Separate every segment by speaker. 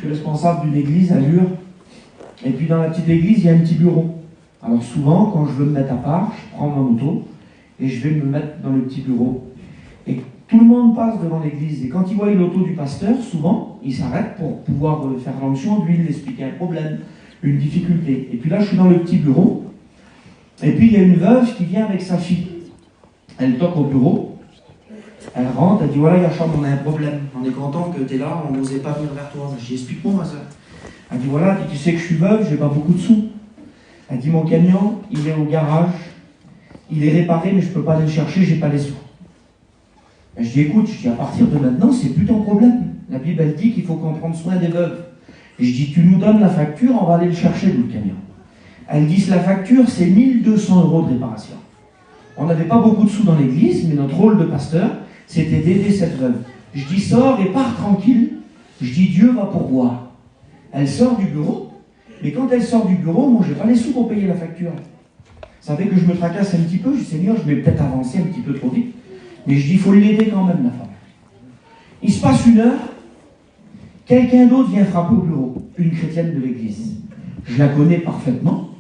Speaker 1: suis responsable d'une église à Lure. Et puis dans la petite église, il y a un petit bureau. Alors souvent, quand je veux me mettre à part, je prends mon auto et je vais me mettre dans le petit bureau. Et tout le monde passe devant l'église. Et quand il voit l'auto du pasteur, souvent, il s'arrête pour pouvoir faire l'onction d'huile, expliquer un problème, une difficulté. Et puis là, je suis dans le petit bureau. Et puis il y a une veuve qui vient avec sa fille. Elle toque au bureau. Elle rentre, elle dit voilà Yacham, on a un problème. On est content que tu es là, on n'osait pas venir vers toi. Je dis explique-moi ma soeur. Elle dit voilà, tu sais que je suis veuve, j'ai pas beaucoup de sous. Elle dit mon camion, il est au garage, il est réparé, mais je peux pas aller le chercher, j'ai pas les sous. Je dis écoute, à partir de maintenant, c'est plus ton problème. La Bible elle dit qu'il faut qu'on prenne soin des veuves. Et je dis tu nous donnes la facture, on va aller le chercher le camion. Elle dit la facture, c'est 1200 € de réparation. On n'avait pas beaucoup de sous dans l'église, mais notre rôle de pasteur, c'était d'aider cette veuve. Je dis sors et pars tranquille. Je dis Dieu va pourvoir. Elle sort du bureau, mais quand elle sort du bureau, moi, je n'ai pas les sous pour payer la facture. Ça fait que je me tracasse un petit peu. Je dis, Seigneur, je vais peut-être avancer un petit peu trop vite. Mais je dis, il faut l'aider quand même, la femme. Il se passe 1 heure, quelqu'un d'autre vient frapper au bureau, une chrétienne de l'église. Je la connais parfaitement.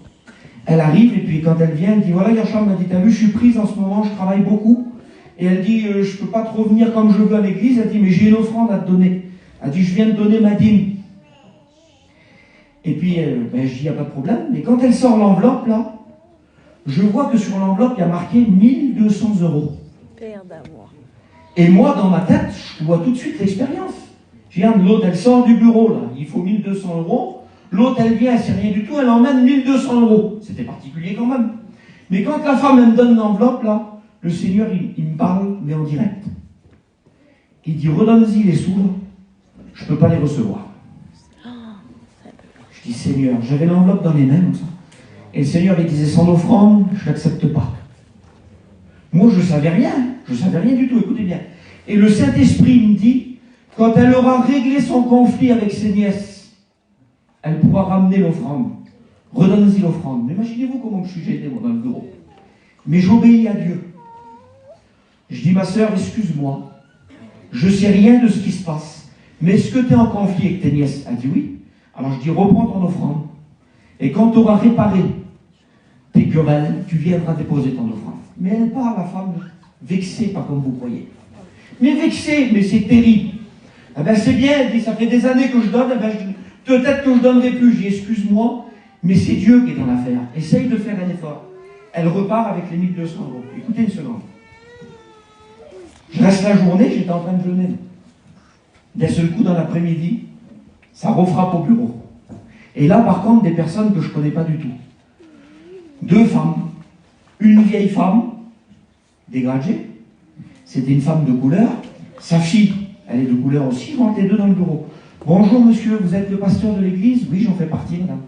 Speaker 1: Elle arrive, et puis quand elle vient, elle dit, voilà, Yacham m'a dit, t'as vu, je suis prise en ce moment, je travaille beaucoup. Et elle dit, je ne peux pas trop venir comme je veux à l'église. Elle dit, mais j'ai une offrande à te donner. Elle dit, je viens de donner ma dîme. Et puis, je dis, il n'y a pas de problème. Mais quand elle sort l'enveloppe, là, je vois que sur l'enveloppe, il y a marqué 1200 €.
Speaker 2: Père d'amour.
Speaker 1: Et moi, dans ma tête, je vois tout de suite l'expérience. Je regarde, l'autre, elle sort du bureau, là. Il faut 1200 €. L'autre, elle vient, elle ne sait rien du tout, elle emmène 1200 €. C'était particulier quand même. Mais quand la femme, elle me donne l'enveloppe, là, le Seigneur, il me parle, mais en direct. Il dit, redonne-y les sous, là. Je ne peux pas les recevoir. Je dis, Seigneur, j'avais l'enveloppe dans les mains comme ça. Et le Seigneur, il disait, sans offrande, je n'accepte pas. Moi, je ne savais rien du tout, écoutez bien. Et le Saint-Esprit me dit, quand elle aura réglé son conflit avec ses nièces, elle pourra ramener l'offrande. Redonne-y l'offrande. Mais imaginez-vous comment je suis gêné, moi, dans le bureau. Mais j'obéis à Dieu. Je dis, ma sœur, excuse-moi. Je ne sais rien de ce qui se passe. Mais est-ce que tu es en conflit avec tes nièces? Elle dit oui. Alors je dis, reprends ton offrande. Et quand tu auras réparé tes querelles, tu viendras déposer ton offrande. Mais elle part, la femme, vexée, pas comme vous croyez. Mais vexée, mais c'est terrible. Eh bien, c'est bien, elle dit, ça fait des années que je donne, eh bien, peut-être que je ne donnerai plus. Je dis, excuse-moi, mais c'est Dieu qui est dans l'affaire. Essaye de faire un effort. Elle repart avec les 1200 €. Écoutez une seconde. Je reste la journée, j'étais en train de jeûner. D'un seul coup, dans l'après-midi, ça refrappe au bureau. Et là, par contre, des personnes que je ne connais pas du tout. 2 femmes. Une vieille femme, dégagée. C'était une femme de couleur. Sa fille, elle est de couleur aussi. Ils rentrent les 2 dans le bureau. Bonjour monsieur, vous êtes le pasteur de l'église? Oui, j'en fais partie, madame.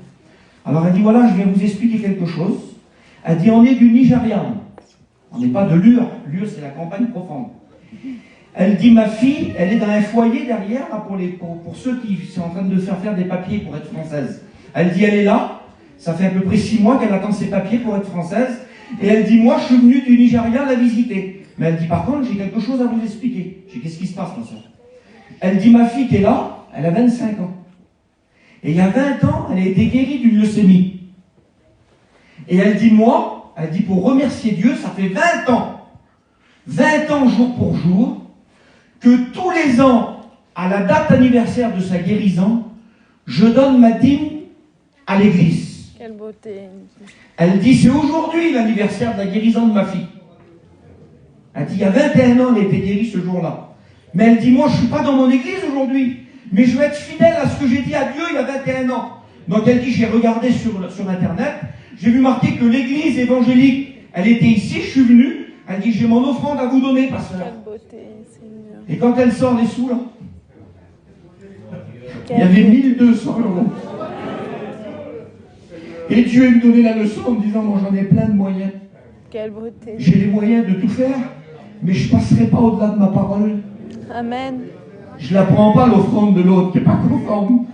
Speaker 1: Alors elle dit, voilà, je viens vous expliquer quelque chose. Elle dit, on est du Nigeria. On n'est pas de Lure. Lure, c'est la campagne profonde. Elle dit, ma fille, elle est dans un foyer derrière, là, pour ceux qui sont en train de faire des papiers pour être française. Elle dit, elle est là, ça fait à peu près 6 mois qu'elle attend ses papiers pour être française, et elle dit, moi, je suis venue du Nigeria la visiter. Mais elle dit, par contre, j'ai quelque chose à vous expliquer. Je dis, qu'est-ce qui se passe, ma soeur? Elle dit, ma fille qui est là, elle a 25 ans. Et il y a 20 ans, elle a été guérie d'une leucémie. Et elle dit, moi, elle dit, pour remercier Dieu, ça fait 20 ans jour pour jour, que tous les ans, à la date anniversaire de sa guérison, je donne ma dîme à l'église.
Speaker 2: Quelle beauté.
Speaker 1: Elle dit, c'est aujourd'hui l'anniversaire de la guérison de ma fille. Elle dit, il y a 21 ans, elle a été guérie ce jour-là. Mais elle dit, moi, je ne suis pas dans mon église aujourd'hui, mais je vais être fidèle à ce que j'ai dit à Dieu il y a 21 ans. Donc elle dit, j'ai regardé sur Internet, j'ai vu marquer que l'église évangélique, elle était ici, je suis venu. Elle dit, j'ai mon offrande à vous donner, pasteur.
Speaker 2: Quelle beauté, Seigneur.
Speaker 1: Et quand elle sort les sous, là, il y avait 1200 €. Et Dieu me donnait la leçon en me disant, moi j'en ai plein de moyens.
Speaker 2: Quelle beauté.
Speaker 1: J'ai les moyens de tout faire, mais je ne passerai pas au-delà de ma parole.
Speaker 2: Amen.
Speaker 1: Je ne la prends pas l'offrande de l'autre qui n'est pas conforme